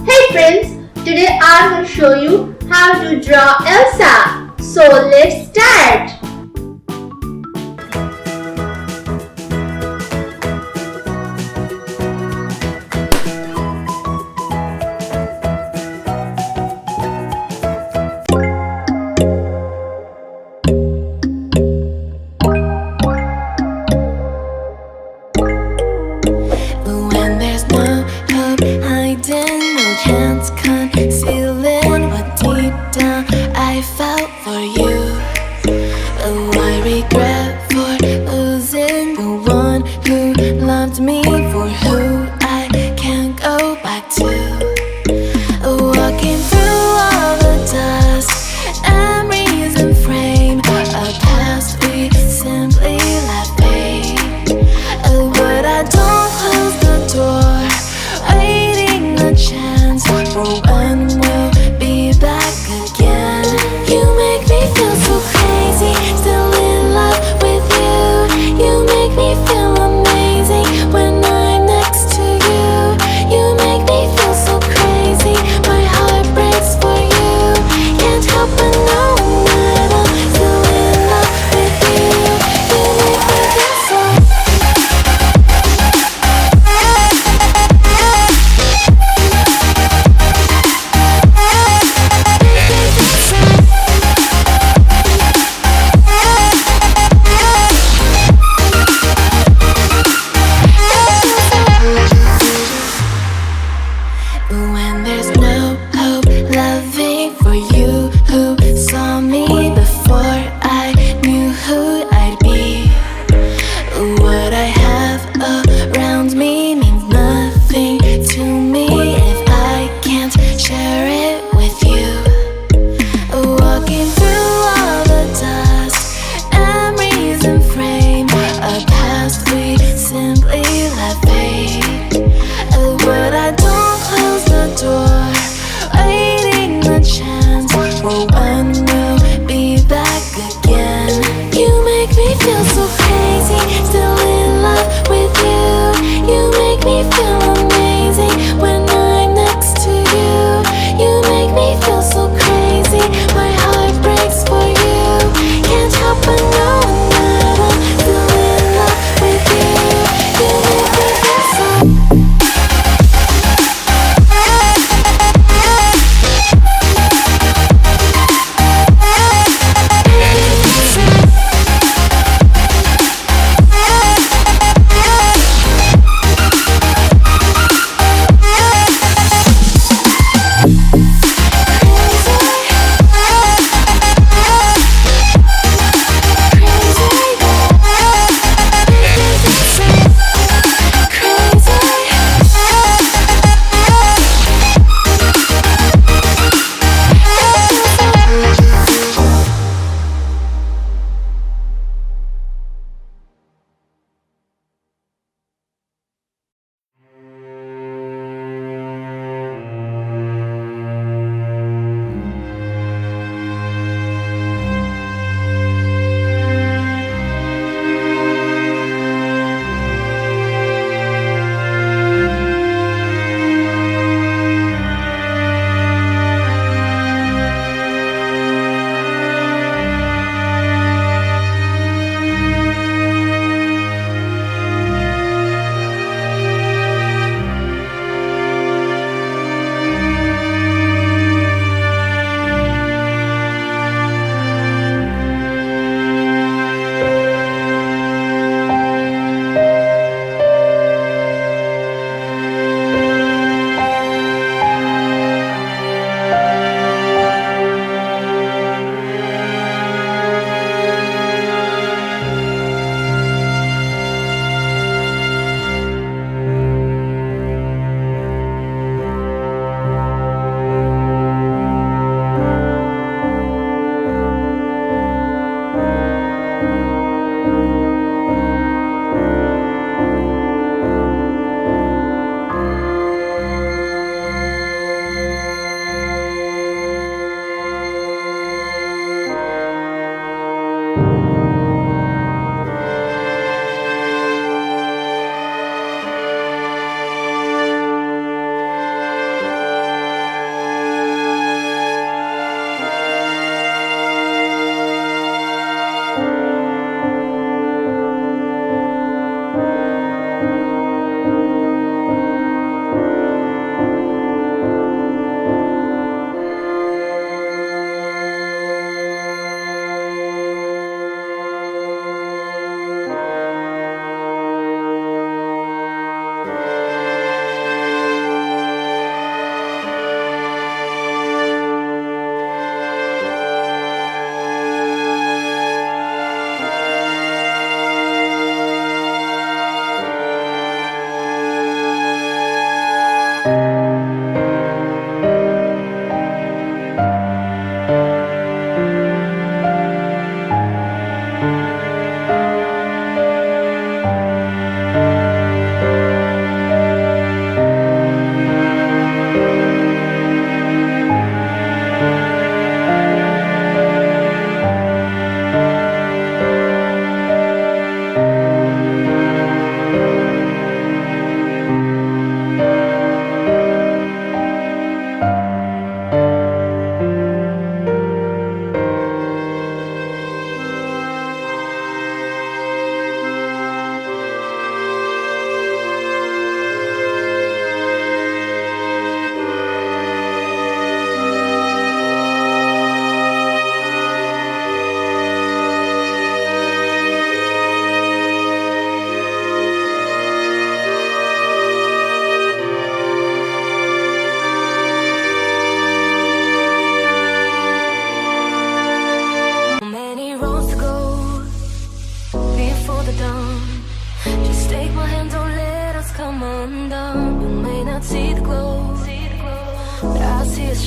Hey friends, today I'm going to show you how to draw Elsa. So let's start. When there's no hope hiding, no chance concealing what deep down I felt for you. Oh, I regret for losing the one who loved me, for who I can't go back to. Walking through all the dust, memories and frame, a past we simply let fade. Oh, but I don't close the door, waiting a chance for when we'll be back again. You make me feel so crazy, still in love with you. You make me feel amazing when I'm next to you. You make me feel so crazy, my heart breaks for you. Can't help but know that I'm still in love with you. You make me feel so. When there's no hope loving for you who saw me before I knew who I'd be. What I have around me means nothing to me if I can't share it with you. Walking through all the dust, memories and frame, a past we simply let fade. But I don't close the door,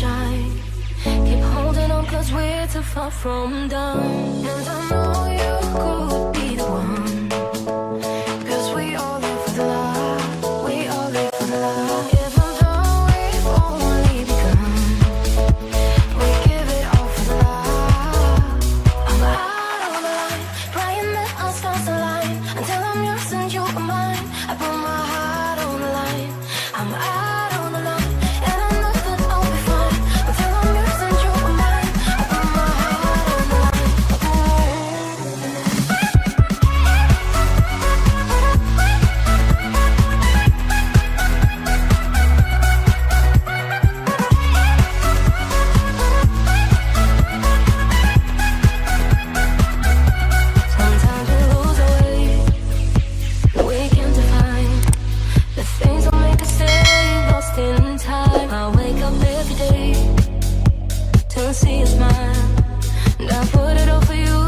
shine. Keep holding on, cause we're too far from done. And I know you could be the one. Cause we all live for the love. We all live for the love. Even though we've only begun, we give it all for the love. I'm out on the line, praying that our stars align. Until I'm yours and you are mine, I put my heart on the line. I'm out on the line, and I know that I'll be fine. Until I'm yours and you are mine, I put my heart on the line. Sometimes we lose our way, we can't define the things that make us stay lost in time. I wake up every day to see a smile, and I put it all for you.